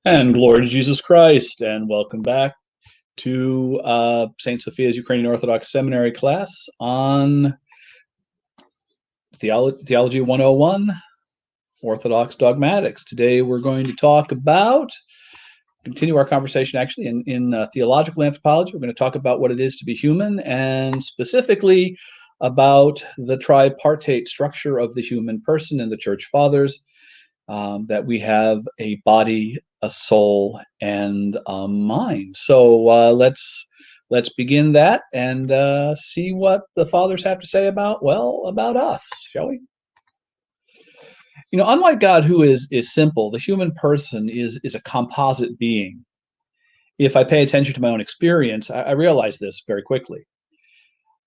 And glory to Jesus Christ, and welcome back to St. Sophia's Ukrainian Orthodox Seminary class on Theology 101, Orthodox Dogmatics. Today we're going to continue our conversation actually in theological anthropology. We're going to talk about what it is to be human, and specifically about the tripartite structure of the human person in the Church Fathers, that we have a body, a soul, and a mind. So let's begin that and see what the fathers have to say about us, shall we? Unlike God, who is simple, the human person is a composite being. If I pay attention to my own experience, I realize this very quickly.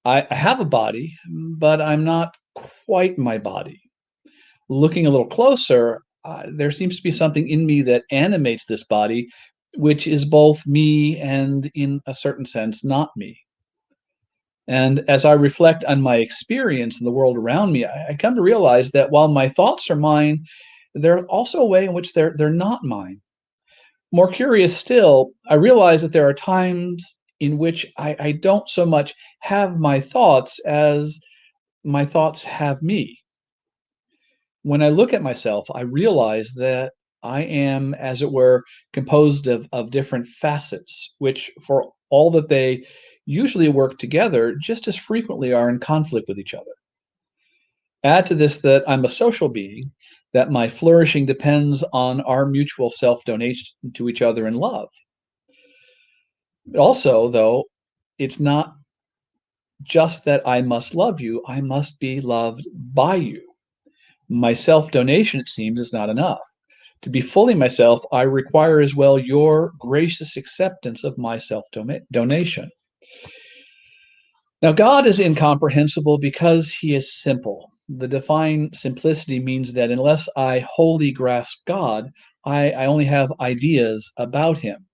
I have a body, but I'm not quite my body. Looking a little closer, there seems to be something in me that animates this body, which is both me and, in a certain sense, not me. And as I reflect on my experience in the world around me, I come to realize that while my thoughts are mine, they're also a way in which they're not mine. More curious still, I realize that there are times in which I don't so much have my thoughts as my thoughts have me. When I look at myself, I realize that I am, as it were, composed of different facets, which, for all that they usually work together, just as frequently are in conflict with each other. Add to this that I'm a social being, that my flourishing depends on our mutual self-donation to each other in love. Also, though, it's not just that I must love you, I must be loved by you. My self-donation, it seems, is not enough. To be fully myself, I require as well your gracious acceptance of my self-donation. Now, God is incomprehensible because he is simple. The divine simplicity means that unless I wholly grasp God, I only have ideas about him.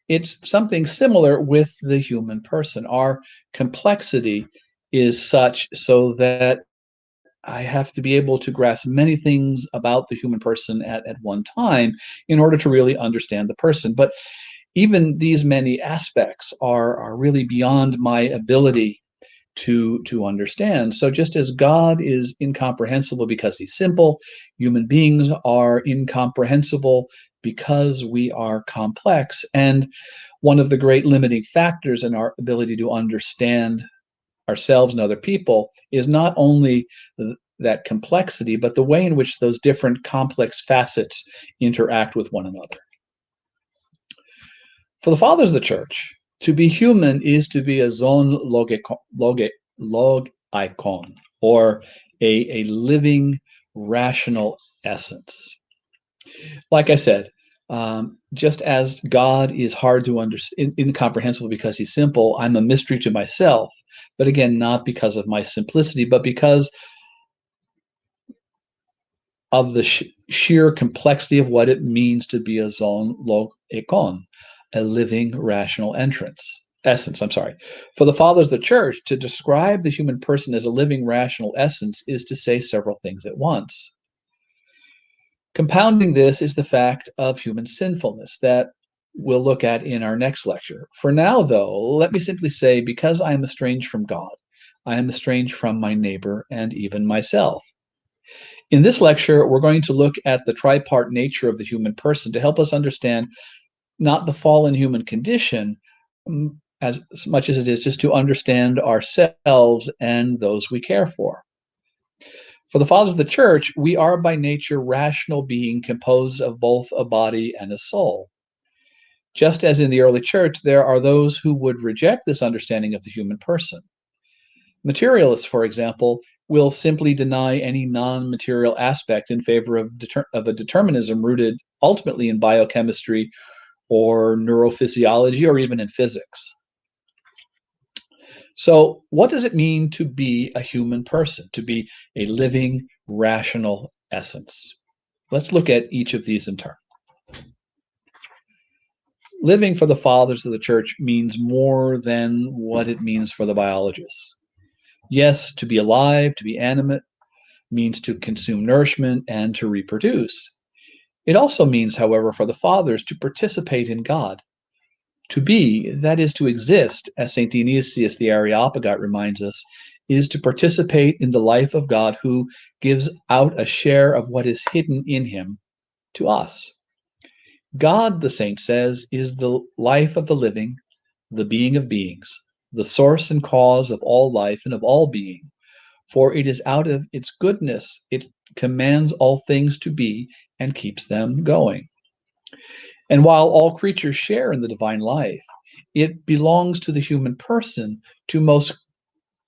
It's something similar with the human person. Our complexity is such so that I have to be able to grasp many things about the human person at one time in order to really understand the person. But even these many aspects are really beyond my ability to understand. So just as God is incomprehensible because he's simple, human beings are incomprehensible because we are complex. And one of the great limiting factors in our ability to understand ourselves and other people is not only that complexity, but the way in which those different complex facets interact with one another. For the fathers of the church, to be human is to be a zon logikon, or a living, rational essence. Like I said, just as God is hard to understand, incomprehensible because he's simple, I'm a mystery to myself. But again, not because of my simplicity, but because of the sheer complexity of what it means to be a zon logikon, a living, rational essence. For the fathers of the church, to describe the human person as a living, rational essence is to say several things at once. Compounding this is the fact of human sinfulness that we'll look at in our next lecture. For now, though, let me simply say, because I am estranged from God, I am estranged from my neighbor and even myself. In this lecture, we're going to look at the tripart nature of the human person to help us understand not the fallen human condition as much as it is just to understand ourselves and those we care for. For the fathers of the church, we are by nature rational being composed of both a body and a soul. Just as in the early church, there are those who would reject this understanding of the human person. Materialists, for example, will simply deny any non-material aspect in favor of a determinism rooted ultimately in biochemistry or neurophysiology or even in physics. So what does it mean to be a human person, to be a living, rational essence? Let's look at each of these in turn. Living for the fathers of the church means more than what it means for the biologists. Yes, to be alive, to be animate, means to consume nourishment and to reproduce. It also means, however, for the fathers to participate in God. To be, that is to exist, as St. Dionysius the Areopagite reminds us, is to participate in the life of God who gives out a share of what is hidden in him to us. God, the saint says, is the life of the living, the being of beings, the source and cause of all life and of all being. For it is out of its goodness it commands all things to be and keeps them going. And while all creatures share in the divine life, it belongs to the human person to most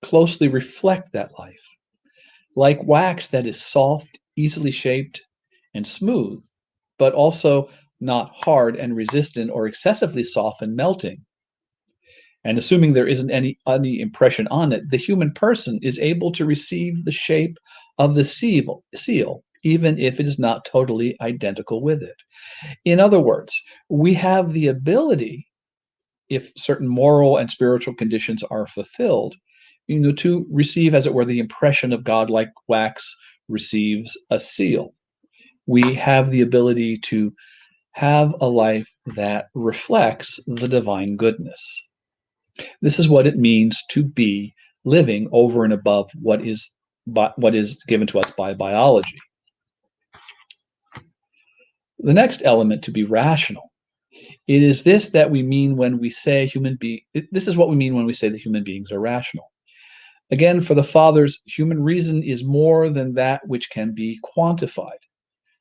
closely reflect that life. Like wax that is soft, easily shaped, and smooth, but also not hard and resistant or excessively soft and melting. And assuming there isn't any impression on it, the human person is able to receive the shape of the seal, even if it is not totally identical with it. In other words, we have the ability, if certain moral and spiritual conditions are fulfilled, to receive, as it were, the impression of God like wax receives a seal. We have the ability to have a life that reflects the divine goodness. This is what it means to be living over and above what is given to us by biology. The next element, to be rational. It is this that we mean when we say this is what we mean when we say that human beings are rational. Again, for the fathers, human reason is more than that which can be quantified.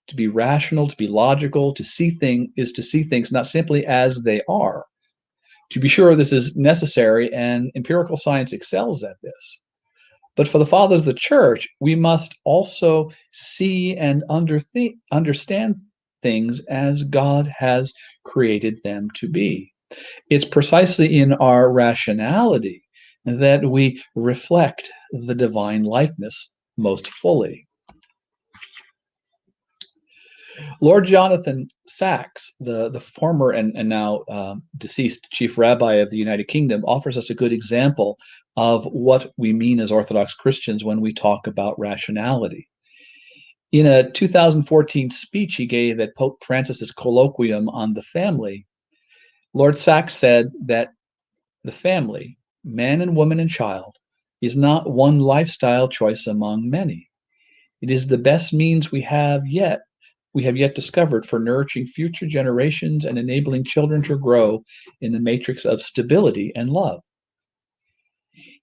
To be rational, to be logical, to see things not simply as they are. To be sure, this is necessary, and empirical science excels at this. But for the fathers of the church, we must also see and understand things as God has created them to be. It's precisely in our rationality that we reflect the divine likeness most fully. Lord Jonathan Sacks, the former and now deceased chief rabbi of the United Kingdom, offers us a good example of what we mean as Orthodox Christians when we talk about rationality. In a 2014 speech he gave at Pope Francis's colloquium on the family, Lord Sacks said that the family, man and woman and child, is not one lifestyle choice among many. It is the best means we have yet discovered for nourishing future generations and enabling children to grow in the matrix of stability and love.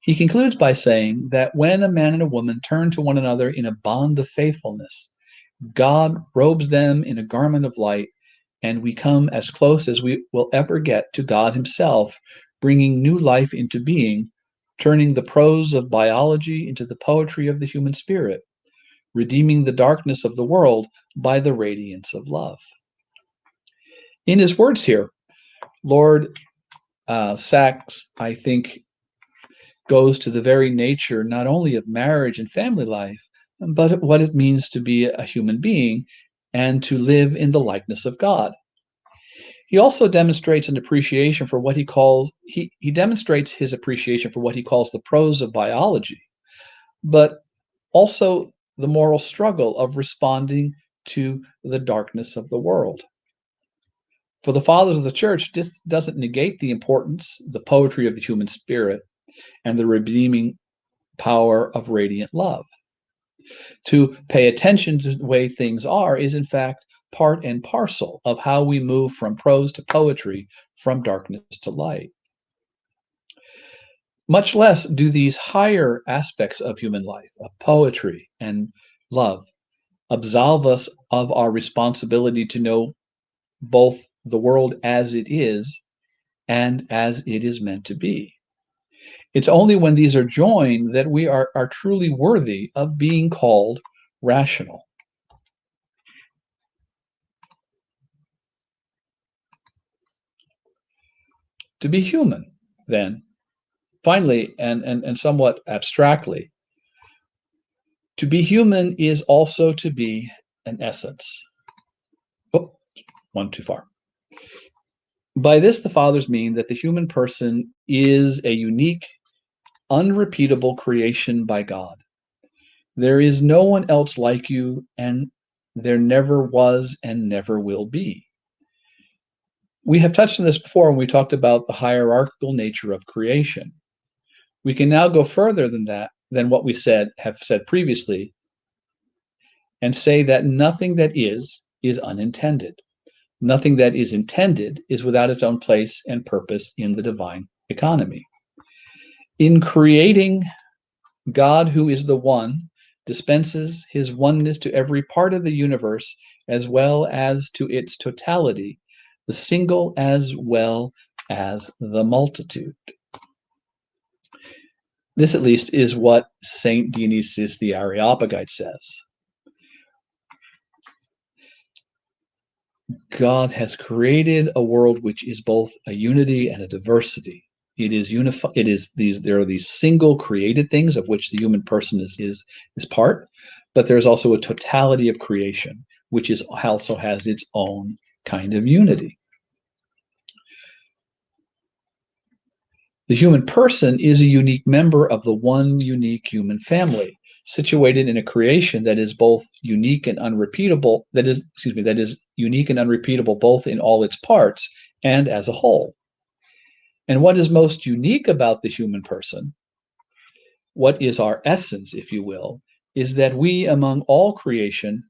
He concludes by saying that when a man and a woman turn to one another in a bond of faithfulness, God robes them in a garment of light, and we come as close as we will ever get to God himself, bringing new life into being, turning the prose of biology into the poetry of the human spirit, redeeming the darkness of the world by the radiance of love. In his words here, Lord Sacks, I think, goes to the very nature not only of marriage and family life, but what it means to be a human being and to live in the likeness of God. He also demonstrates an appreciation for what he calls, he demonstrates his appreciation for what he calls the prose of biology, but also the moral struggle of responding to the darkness of the world. For the fathers of the church, this doesn't negate the importance, the poetry of the human spirit, and the redeeming power of radiant love. To pay attention to the way things are is, in fact, part and parcel of how we move from prose to poetry, from darkness to light. Much less do these higher aspects of human life, of poetry and love, absolve us of our responsibility to know both the world as it is and as it is meant to be. It's only when these are joined that we are truly worthy of being called rational. To be human, then, finally, and somewhat abstractly, to be human is also to be an essence. Oh, one too far. By this, the fathers mean that the human person is a unique, unrepeatable creation by God. There is no one else like you, and there never was and never will be. We have touched on this before when we talked about the hierarchical nature of creation. We can now go further than that, than what we have said previously, and say that nothing that is unintended. Nothing that is intended is without its own place and purpose in the divine economy. In creating, God, who is the one, dispenses his oneness to every part of the universe as well as to its totality, the single as well as the multitude. This, at least, is what Saint Dionysius the Areopagite says. God has created a world which is both a unity and a diversity. It is unified. It is these. There are these single created things of which the human person is part, but there's also a totality of creation, which is also has its own kind of unity. The human person is a unique member of the one unique human family, situated in a creation that is both unique and unrepeatable. That is unique and unrepeatable both in all its parts and as a whole. And what is most unique about the human person, what is our essence, if you will, is that we, among all creation,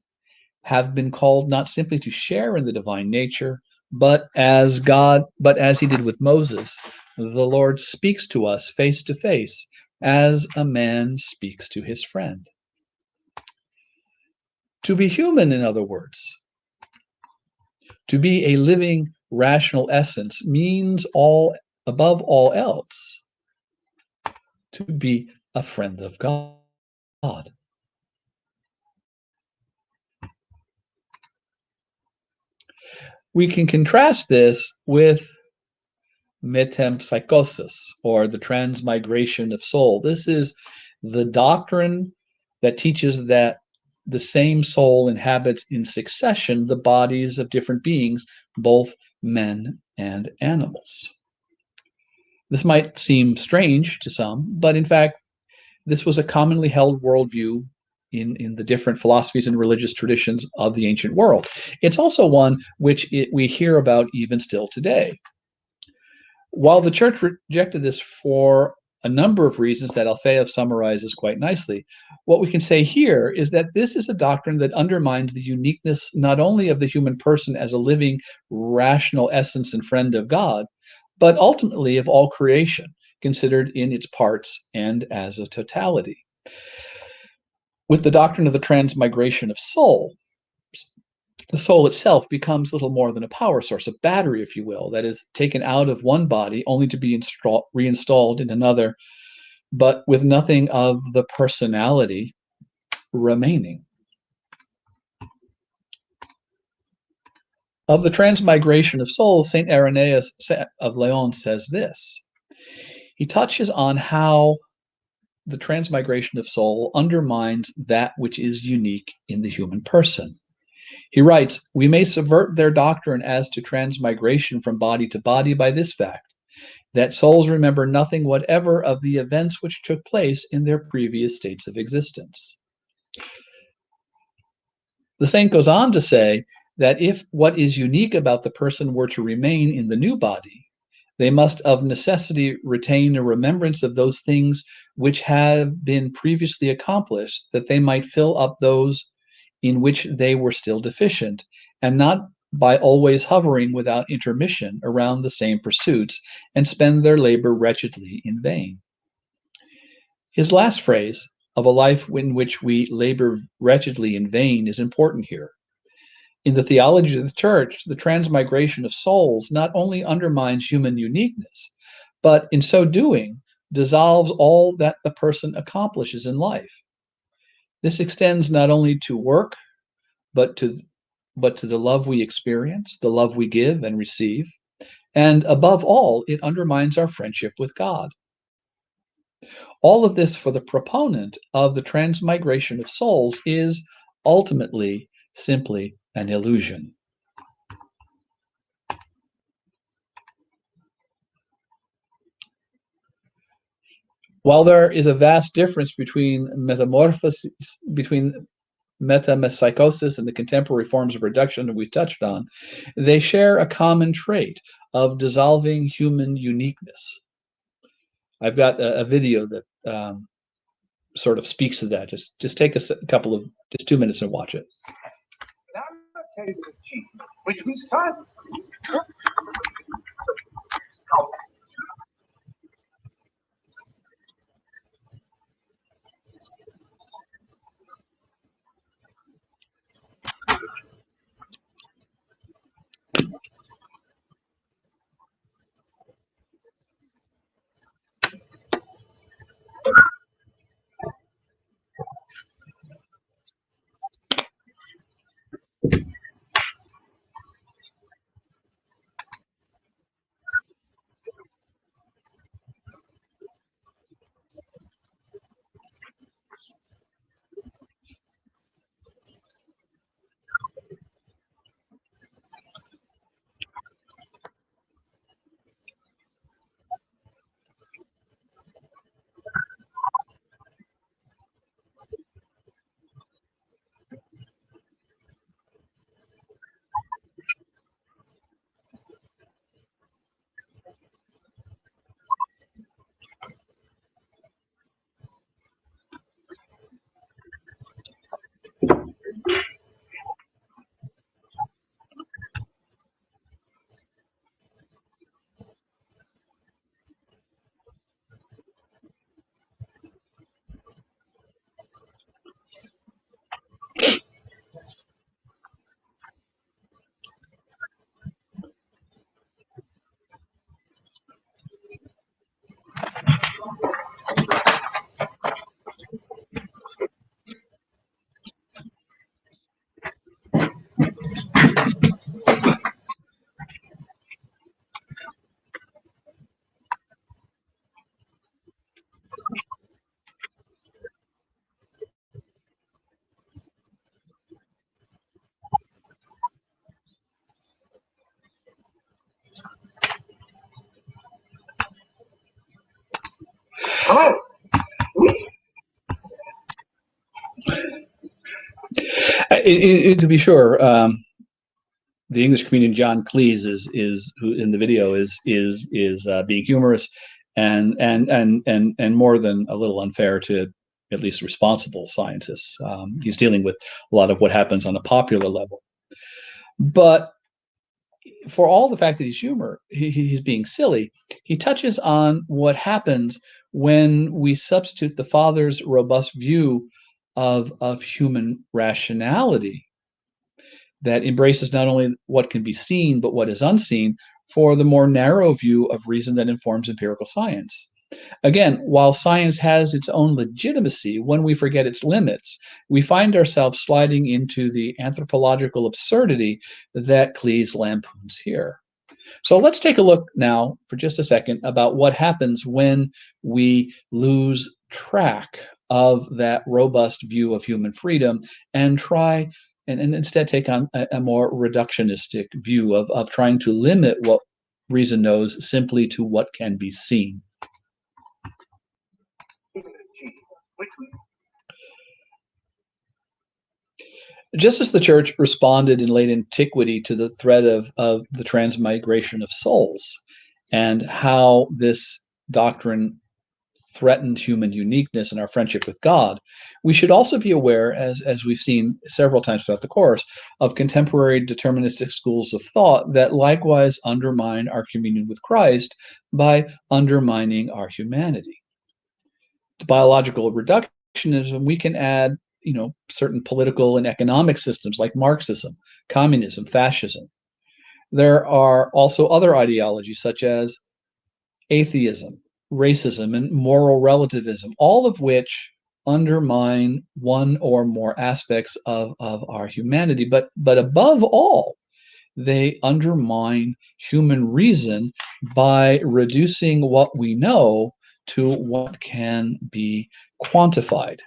have been called not simply to share in the divine nature, but as he did with Moses, the Lord speaks to us face to face, as a man speaks to his friend. To be human, in other words, to be a living, rational essence means above all else, to be a friend of God. We can contrast this with metempsychosis, or the transmigration of soul. This is the doctrine that teaches that the same soul inhabits in succession the bodies of different beings, both men and animals. This might seem strange to some, but in fact, this was a commonly held worldview in the different philosophies and religious traditions of the ancient world. It's also one which we hear about even still today. While the church rejected this for a number of reasons that Alfeyev summarizes quite nicely, what we can say here is that this is a doctrine that undermines the uniqueness not only of the human person as a living, rational essence and friend of God, but ultimately of all creation, considered in its parts and as a totality. With the doctrine of the transmigration of soul, the soul itself becomes little more than a power source, a battery, if you will, that is taken out of one body only to be reinstalled in another, but with nothing of the personality remaining. Of the transmigration of souls, St. Irenaeus of Lyons says this. He touches on how the transmigration of soul undermines that which is unique in the human person. He writes, "We may subvert their doctrine as to transmigration from body to body by this fact, that souls remember nothing whatever of the events which took place in their previous states of existence." The saint goes on to say that if what is unique about the person were to remain in the new body, they must of necessity retain a remembrance of those things which have been previously accomplished, that they might fill up those in which they were still deficient, and not by always hovering without intermission around the same pursuits, and spend their labor wretchedly in vain. His last phrase, of a life in which we labor wretchedly in vain, is important here. In the theology of the church, the transmigration of souls not only undermines human uniqueness, but in so doing, dissolves all that the person accomplishes in life. This extends not only to work, but to the love we experience, the love we give and receive, and above all, it undermines our friendship with God. All of this, for the proponent of the transmigration of souls, is ultimately simply an illusion. While there is a vast difference between metempsychosis and the contemporary forms of reduction that we've touched on, they share a common trait of dissolving human uniqueness. I've got a video that sort of speaks to that. Just take couple of, just 2 minutes and watch it. Now I'm going to tell you the G, which we saw. Oh, To be sure, the English comedian John Cleese is who in the video is being humorous and more than a little unfair to at least responsible scientists. He's dealing with a lot of what happens on a popular level, but for all the fact that he's being silly, he touches on what happens when we substitute the father's robust view of human rationality that embraces not only what can be seen, but what is unseen, for the more narrow view of reason that informs empirical science. Again, while science has its own legitimacy, when we forget its limits, we find ourselves sliding into the anthropological absurdity that Cleese lampoons here. So let's take a look now for just a second about what happens when we lose track of that robust view of human freedom and try and instead take on a more reductionistic view of trying to limit what reason knows simply to what can be seen. Just as the church responded in late antiquity to the threat of the transmigration of souls and how this doctrine threatened human uniqueness and our friendship with God, we should also be aware, as we've seen several times throughout the course, of contemporary deterministic schools of thought that likewise undermine our communion with Christ by undermining our humanity. To biological reductionism, we can add certain political and economic systems like Marxism, communism, fascism. There are also other ideologies such as atheism, racism, and moral relativism, all of which undermine one or more aspects of our humanity. But above all, they undermine human reason by reducing what we know to what can be quantified.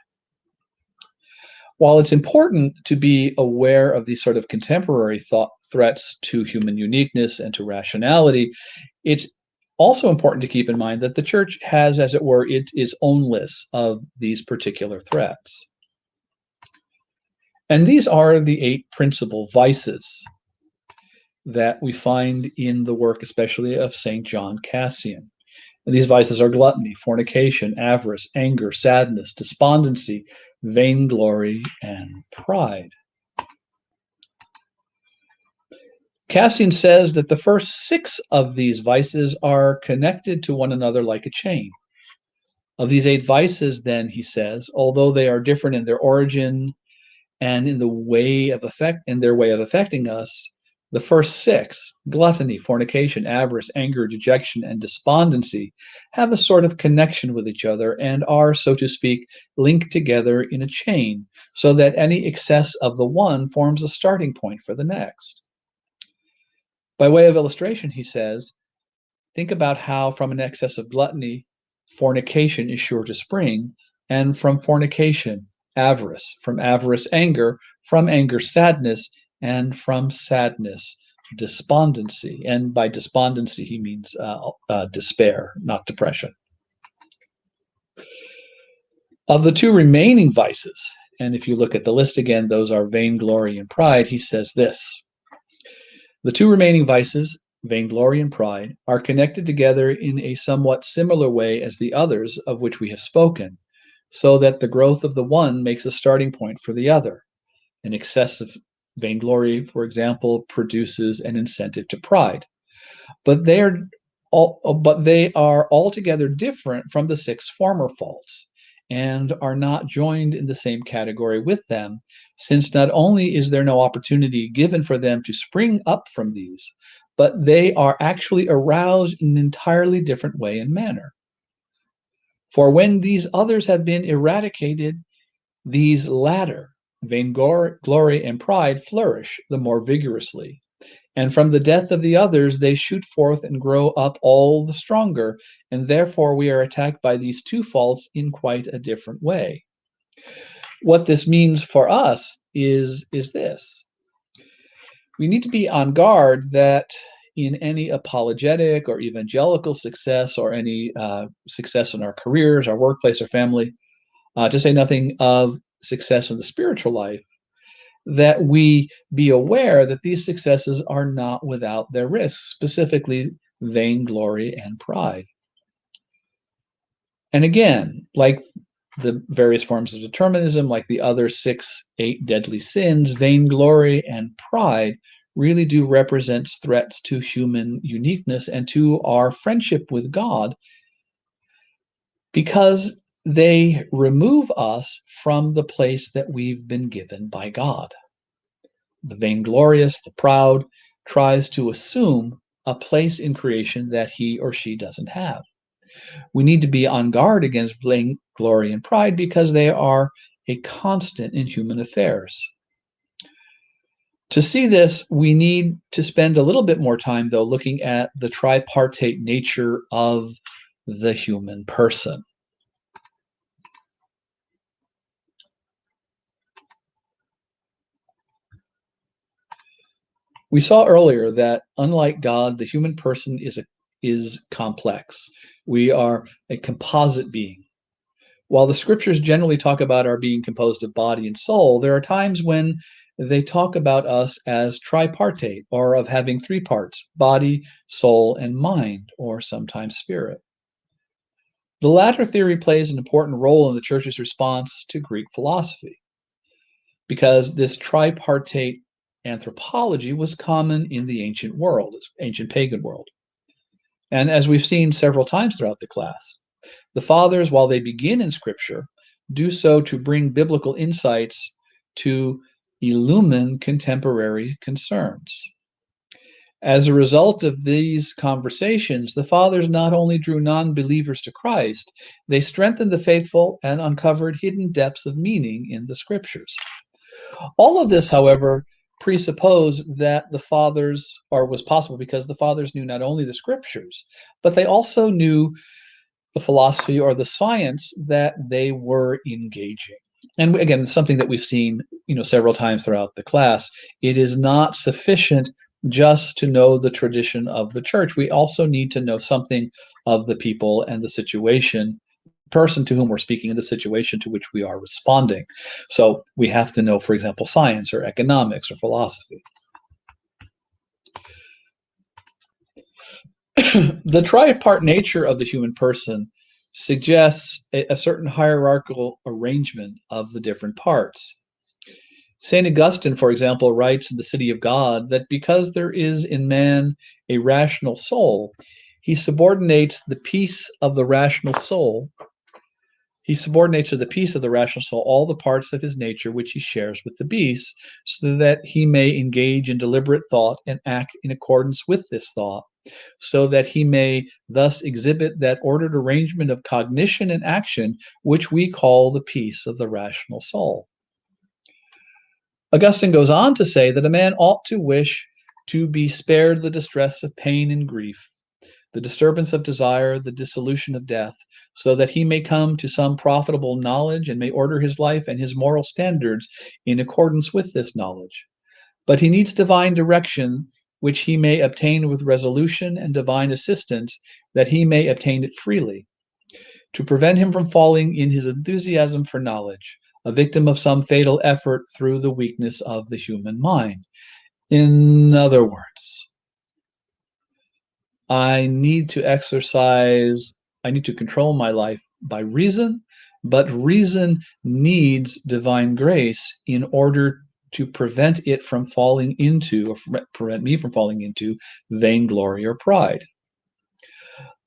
While it's important to be aware of these sort of contemporary threats to human uniqueness and to rationality, it's also important to keep in mind that the church has, as it were, its own list of these particular threats. And these are the 8 principal vices that we find in the work, especially of St. John Cassian. And these vices are gluttony, fornication, avarice, anger, sadness, despondency, vainglory, and pride. Cassian says that the first 6 of these vices are connected to one another like a chain. Of these 8 vices, then, he says, although they are different in their origin and in their way of affecting us, the first 6, gluttony, fornication, avarice, anger, dejection, and despondency, have a sort of connection with each other and are, so to speak, linked together in a chain, so that any excess of the one forms a starting point for the next. By way of illustration, he says, think about how from an excess of gluttony, fornication is sure to spring, and from fornication, avarice, from avarice, anger, from anger, sadness, and from sadness, despondency. And by despondency, he means despair, not depression. Of the 2 remaining vices, and if you look at the list again, those are vainglory and pride, he says this: the 2 remaining vices, vainglory and pride, are connected together in a somewhat similar way as the others of which we have spoken, so that the growth of the one makes a starting point for the other. An excessive vainglory, for example, produces an incentive to pride. But they are altogether different from the 6 former faults, and are not joined in the same category with them, since not only is there no opportunity given for them to spring up from these, but they are actually aroused in an entirely different way and manner. For when these others have been eradicated, these latter, vainglory and pride, flourish the more vigorously. And from the death of the others, they shoot forth and grow up all the stronger, and therefore we are attacked by these 2 faults in quite a different way. What this means for us is this. We need to be on guard that in any apologetic or evangelical success, or any success in our careers, our workplace, or family, to say nothing of success in the spiritual life, that we be aware that these successes are not without their risks, specifically vainglory and pride. And again, like the various forms of determinism, like the other 8 deadly sins, vainglory and pride really do represent threats to human uniqueness and to our friendship with God, because they remove us from the place that we've been given by God. The vainglorious, the proud, tries to assume a place in creation that he or she doesn't have. We need to be on guard against vainglory and pride, because they are a constant in human affairs. To see this, we need to spend a little bit more time, though, looking at the tripartite nature of the human person. We saw earlier that, unlike God, the human person is complex. We are a composite being. While the scriptures generally talk about our being composed of body and soul, there are times when they talk about us as tripartite, or of having 3 parts: body, soul, and mind, or sometimes spirit. The latter theory plays an important role in the Church's response to Greek philosophy, because this tripartite anthropology was common in the ancient world, ancient pagan world. And as we've seen several times throughout the class, the fathers, while they begin in Scripture, do so to bring biblical insights to illumine contemporary concerns. As a result of these conversations, the fathers not only drew non-believers to Christ, they strengthened the faithful and uncovered hidden depths of meaning in the Scriptures. All of this, however, presupposed that the fathers, or was possible because the fathers knew not only the Scriptures, but they also knew the philosophy or the science that they were engaging. And again, something that we've seen, several times throughout the class. It is not sufficient just to know the tradition of the church. We also need to know something of the people and the situation person to whom we're speaking and the situation to which we are responding. So we have to know, for example, science or economics or philosophy. The tripart nature of the human person suggests a certain hierarchical arrangement of the different parts. St. Augustine, for example, writes in The City of God that because there is in man a rational soul, he subordinates the peace of the rational soul. He subordinates to the peace of the rational soul all the parts of his nature which he shares with the beast, so that he may engage in deliberate thought and act in accordance with this thought, so that he may thus exhibit that ordered arrangement of cognition and action which we call the peace of the rational soul. Augustine goes on to say that a man ought to wish to be spared the distress of pain and grief, the disturbance of desire, the dissolution of death, so that he may come to some profitable knowledge and may order his life and his moral standards in accordance with this knowledge. But he needs divine direction, which he may obtain with resolution, and divine assistance, that he may obtain it freely, to prevent him from falling in his enthusiasm for knowledge, a victim of some fatal effort through the weakness of the human mind. In other words, I need to control my life by reason, but reason needs divine grace in order to prevent it from falling into, or prevent me from falling into, vainglory or pride.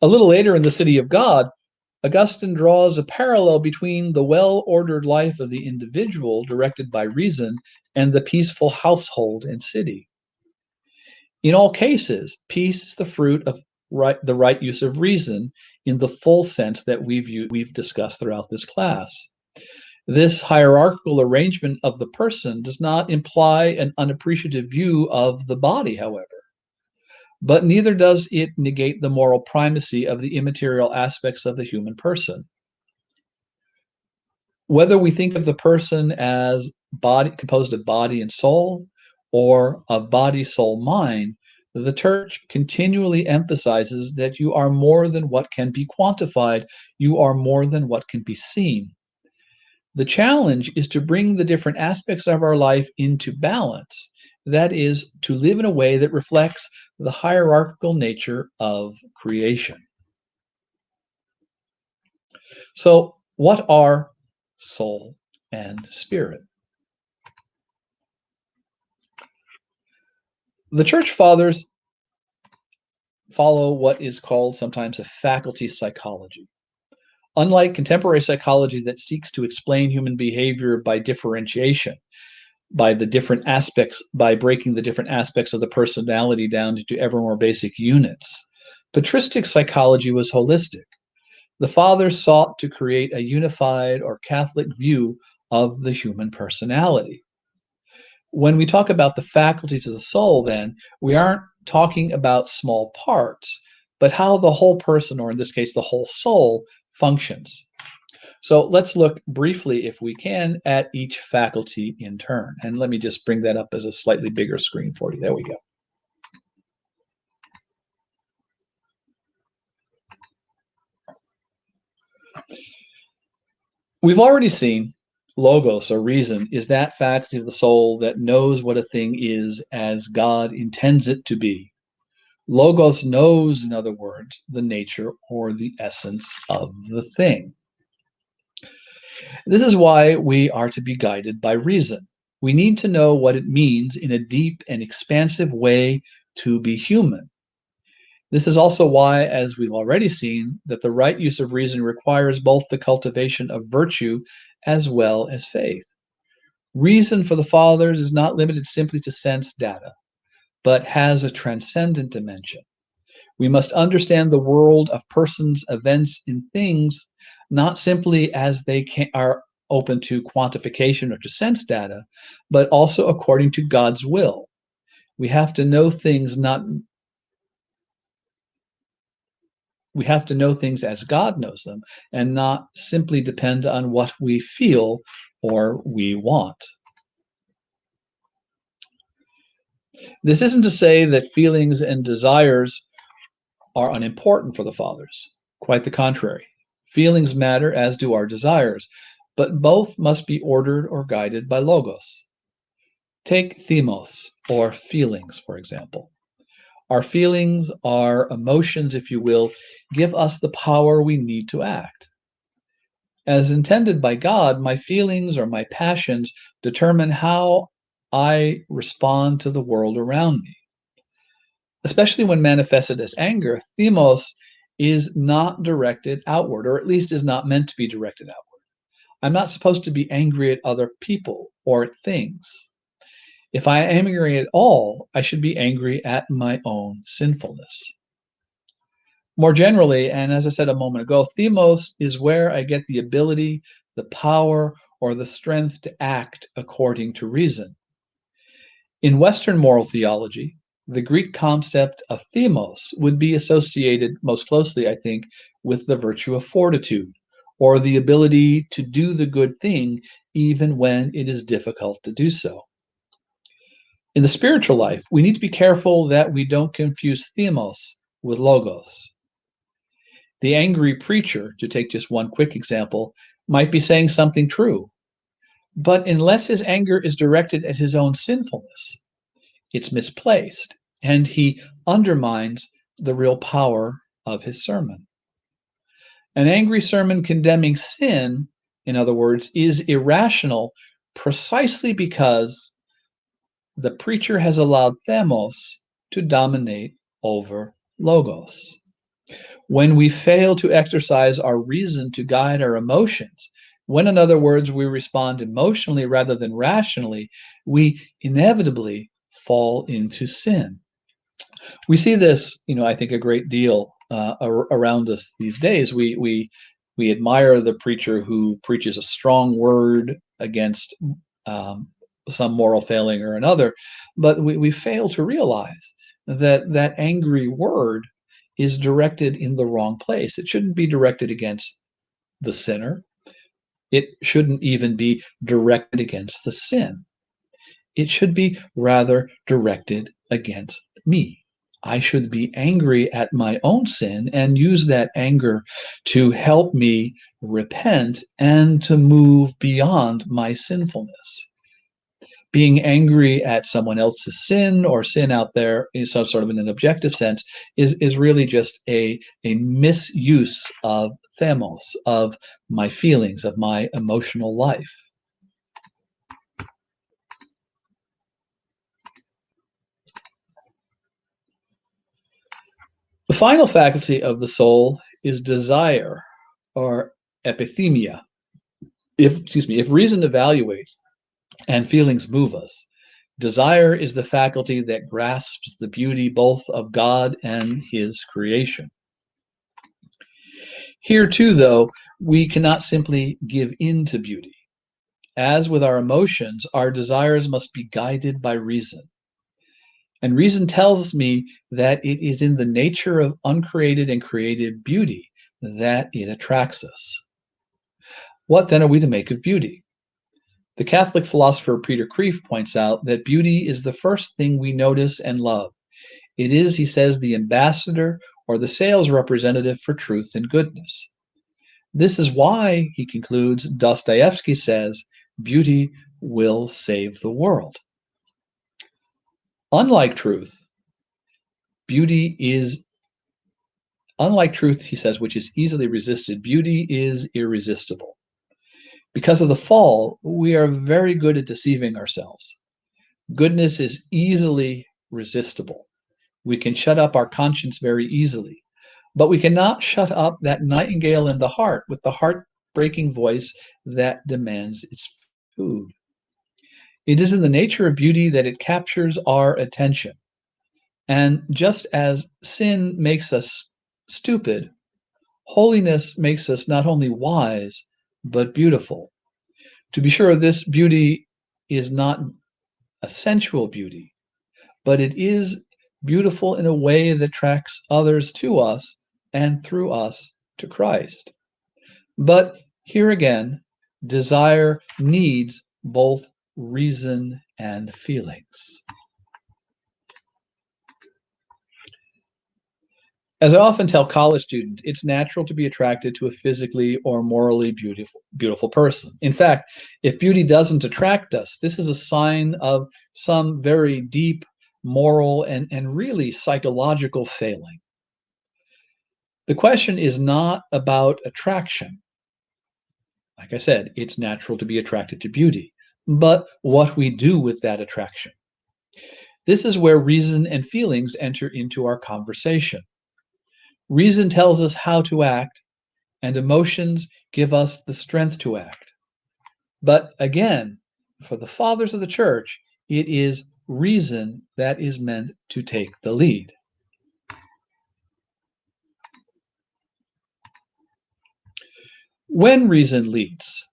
A little later in The City of God, Augustine draws a parallel between the well-ordered life of the individual directed by reason and the peaceful household and city. In all cases, peace is the fruit of the right use of reason in the full sense that we've discussed throughout this class. This hierarchical arrangement of the person does not imply an unappreciative view of the body, however, but neither does it negate the moral primacy of the immaterial aspects of the human person. Whether we think of the person as body composed of body and soul, or of body, soul, mind, the Church continually emphasizes that you are more than what can be quantified, you are more than what can be seen. The challenge is to bring the different aspects of our life into balance, that is, to live in a way that reflects the hierarchical nature of creation. So, what are soul and spirit? The Church Fathers follow what is called sometimes a faculty psychology. Unlike contemporary psychology that seeks to explain human behavior by differentiation, by breaking the different aspects of the personality down into ever more basic units, patristic psychology was holistic. The Fathers sought to create a unified or Catholic view of the human personality. When we talk about the faculties of the soul, then, we aren't talking about small parts, but how the whole person, or in this case, the whole soul, functions. So let's look briefly, if we can, at each faculty in turn. And let me just bring that up as a slightly bigger screen for you. There we go. We've already seen logos, or reason, is that faculty of the soul that knows what a thing is as God intends it to be. Logos knows, in other words, the nature or the essence of the thing. This is why we are to be guided by reason. We need to know what it means in a deep and expansive way to be human. This is also why, as we've already seen, that the right use of reason requires both the cultivation of virtue as well as faith. Reason for the Fathers is not limited simply to sense data, but has a transcendent dimension. We must understand the world of persons, events, and things not simply as they are open to quantification or to sense data, but also according to God's will. We have to know things as God knows them, and not simply depend on what we feel or we want. This isn't to say that feelings and desires are unimportant for the Fathers. Quite the contrary. Feelings matter, as do our desires, but both must be ordered or guided by logos. Take themos, or feelings, for example. Our feelings, our emotions, if you will, give us the power we need to act. As intended by God, my feelings or my passions determine how I respond to the world around me. Especially when manifested as anger, themos is not directed outward, or at least is not meant to be directed outward. I'm not supposed to be angry at other people or at things. If I am angry at all, I should be angry at my own sinfulness. More generally, and as I said a moment ago, themos is where I get the ability, the power, or the strength to act according to reason. In Western moral theology, the Greek concept of themos would be associated most closely, I think, with the virtue of fortitude, or the ability to do the good thing even when it is difficult to do so. In the spiritual life, we need to be careful that we don't confuse themos with logos. The angry preacher, to take just one quick example, might be saying something true, but unless his anger is directed at his own sinfulness, it's misplaced, and he undermines the real power of his sermon. An angry sermon condemning sin, in other words, is irrational precisely because the preacher has allowed themos to dominate over logos. When we fail to exercise our reason to guide our emotions, when, in other words, we respond emotionally rather than rationally, we inevitably fall into sin. We see this, I think, a great deal around us these days. We admire the preacher who preaches a strong word against some moral failing or another, but we fail to realize that that angry word is directed in the wrong place. It shouldn't be directed against the sinner. It shouldn't even be directed against the sin. It should be rather directed against me. I should be angry at my own sin and use that anger to help me repent and to move beyond my sinfulness. Being angry at someone else's sin or sin out there in some sort of in an objective sense is really just a misuse of themos, of my feelings, of my emotional life. The final faculty of the soul is desire, or epithemia. If reason evaluates and feelings move us, desire is the faculty that grasps the beauty both of God and his creation. Here too, though, we cannot simply give in to beauty. As with our emotions, our desires must be guided by reason. And reason tells me that it is in the nature of uncreated and created beauty that it attracts us. What then are we to make of beauty? The Catholic philosopher Peter Kreeft points out that beauty is the first thing we notice and love. It is, he says, the ambassador or the sales representative for truth and goodness. This is why, he concludes, Dostoevsky says, beauty will save the world. Unlike truth, he says, which is easily resisted, beauty is irresistible. Because of the fall, we are very good at deceiving ourselves. Goodness is easily resistible. We can shut up our conscience very easily, but we cannot shut up that nightingale in the heart with the heart-breaking voice that demands its food. It is in the nature of beauty that it captures our attention. And just as sin makes us stupid, holiness makes us not only wise, but beautiful. To be sure, this beauty is not a sensual beauty, but it is beautiful in a way that attracts others to us and through us to Christ. But here again, desire needs both reason and feelings. As I often tell college students, it's natural to be attracted to a physically or morally beautiful person. In fact, if beauty doesn't attract us, this is a sign of some very deep moral and really psychological failing. The question is not about attraction. Like I said, it's natural to be attracted to beauty, but what we do with that attraction. This is where reason and feelings enter into our conversation. Reason tells us how to act, and emotions give us the strength to act. But again, for the fathers of the church, it is reason that is meant to take the lead. When reason leads,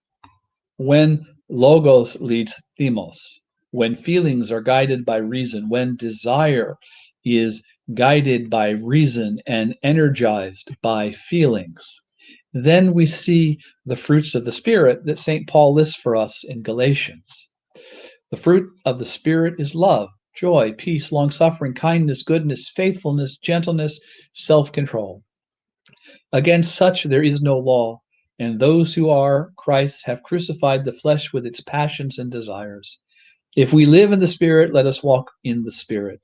when logos leads themos, when feelings are guided by reason, when desire is guided by reason and energized by feelings, then we see the fruits of the Spirit that St. Paul lists for us in Galatians. The fruit of the Spirit is love, joy, peace, long-suffering, kindness, goodness, faithfulness, gentleness, self-control. Against such there is no law, and those who are Christ's have crucified the flesh with its passions and desires. If we live in the Spirit, let us walk in the Spirit.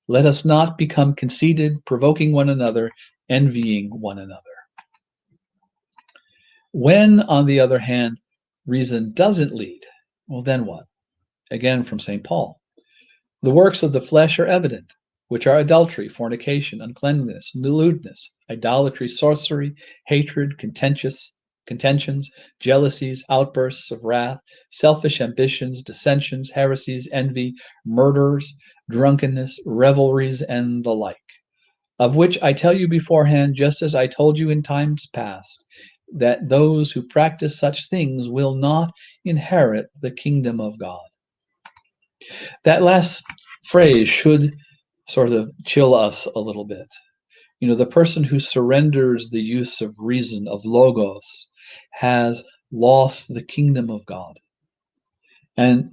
Let us not become conceited, provoking one another, envying one another. When, on the other hand, reason doesn't lead, well, then what? Again, from St. Paul. The works of the flesh are evident, which are adultery, fornication, uncleanness, lewdness, idolatry, sorcery, hatred, contentions, jealousies, outbursts of wrath, selfish ambitions, dissensions, heresies, envy, murders, drunkenness, revelries, and the like, of which I tell you beforehand, just as I told you in times past, that those who practice such things will not inherit the kingdom of God. That last phrase should sort of chill us a little bit. You know, the person who surrenders the use of reason, of logos, has lost the kingdom of God. And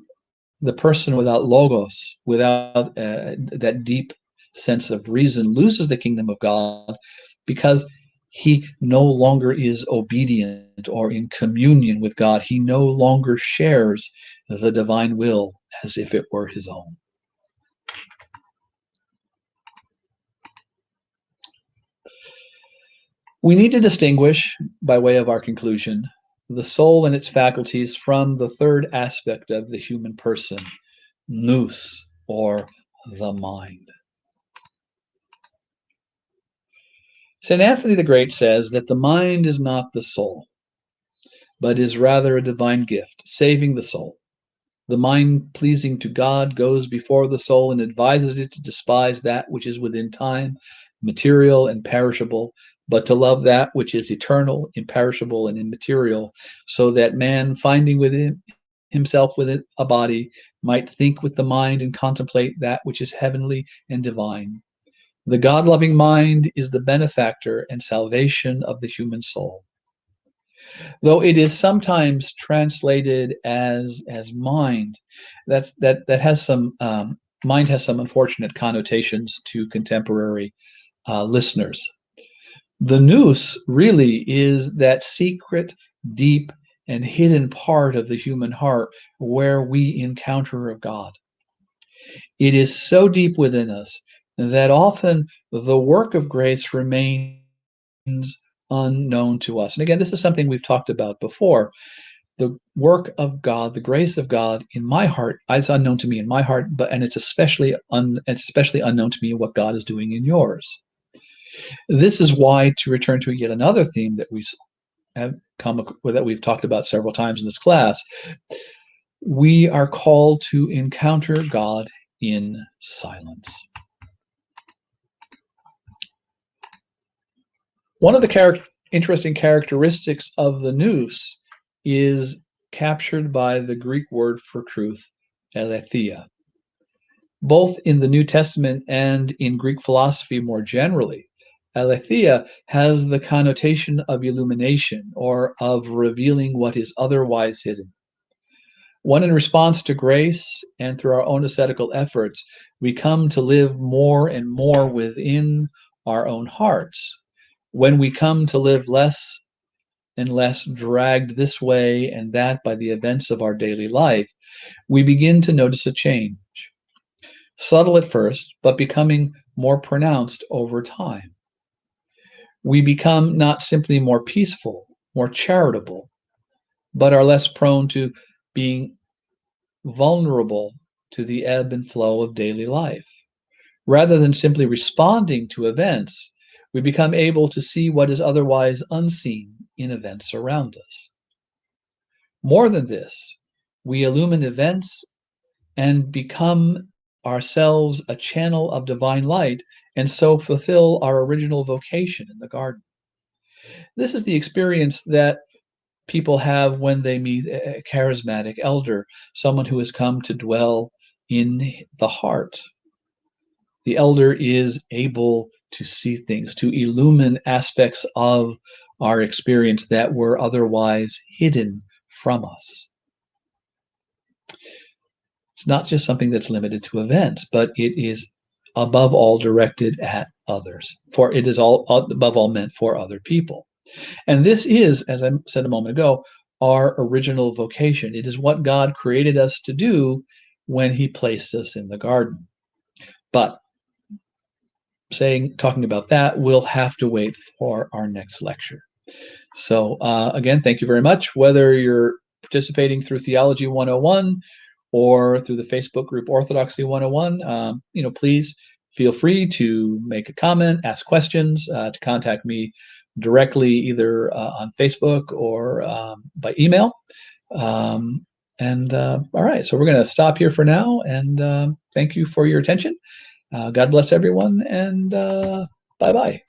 the person without logos, without that deep sense of reason, loses the kingdom of God because he no longer is obedient or in communion with God. He no longer shares the divine will as if it were his own. We need to distinguish, by way of our conclusion, the soul and its faculties from the third aspect of the human person, nous, or the mind. St. Anthony the Great says that the mind is not the soul, but is rather a divine gift, saving the soul. The mind pleasing to God goes before the soul and advises it to despise that which is within time, material and perishable, but to love that which is eternal, imperishable, and immaterial, so that man, finding within himself within a body, might think with the mind and contemplate that which is heavenly and divine. The God-loving mind is the benefactor and salvation of the human soul. Though it is sometimes translated as mind, that has some mind has some unfortunate connotations to contemporary listeners. The nous really is that secret, deep, and hidden part of the human heart where we encounter a God. It is so deep within us that often the work of grace remains unknown to us. And again, this is something we've talked about before. The work of God, the grace of God in my heart is unknown to me in my heart, and it's especially unknown to me what God is doing in yours. This is why, to return to yet another theme that we've talked about several times in this class, we are called to encounter God in silence. One of the interesting characteristics of the nous is captured by the Greek word for truth, aletheia. Both in the New Testament and in Greek philosophy more generally, aletheia has the connotation of illumination or of revealing what is otherwise hidden. When in response to grace and through our own ascetical efforts, we come to live more and more within our own hearts. When we come to live less and less dragged this way and that by the events of our daily life, we begin to notice a change. Subtle at first, but becoming more pronounced over time. We become not simply more peaceful, more charitable, but are less prone to being vulnerable to the ebb and flow of daily life. Rather than simply responding to events, we become able to see what is otherwise unseen in events around us. More than this, we illumine events and become ourselves a channel of divine light and so fulfill our original vocation in the garden. This is the experience that people have when they meet a charismatic elder, someone who has come to dwell in the heart. The elder is able to see things, to illumine aspects of our experience that were otherwise hidden from us. It's not just something that's limited to events, but it is above all directed at others, for it is all above all meant for other people. And this is, as I said a moment ago, our original vocation. It is what God created us to do when he placed us in the garden. But talking about that, we'll have to wait for our next lecture. So again, thank you very much. Whether you're participating through Theology 101 or through the Facebook group Orthodoxy 101, please feel free to make a comment, ask questions, to contact me directly either on Facebook or by email. All right, so we're going to stop here for now, and thank you for your attention. God bless everyone, and bye-bye.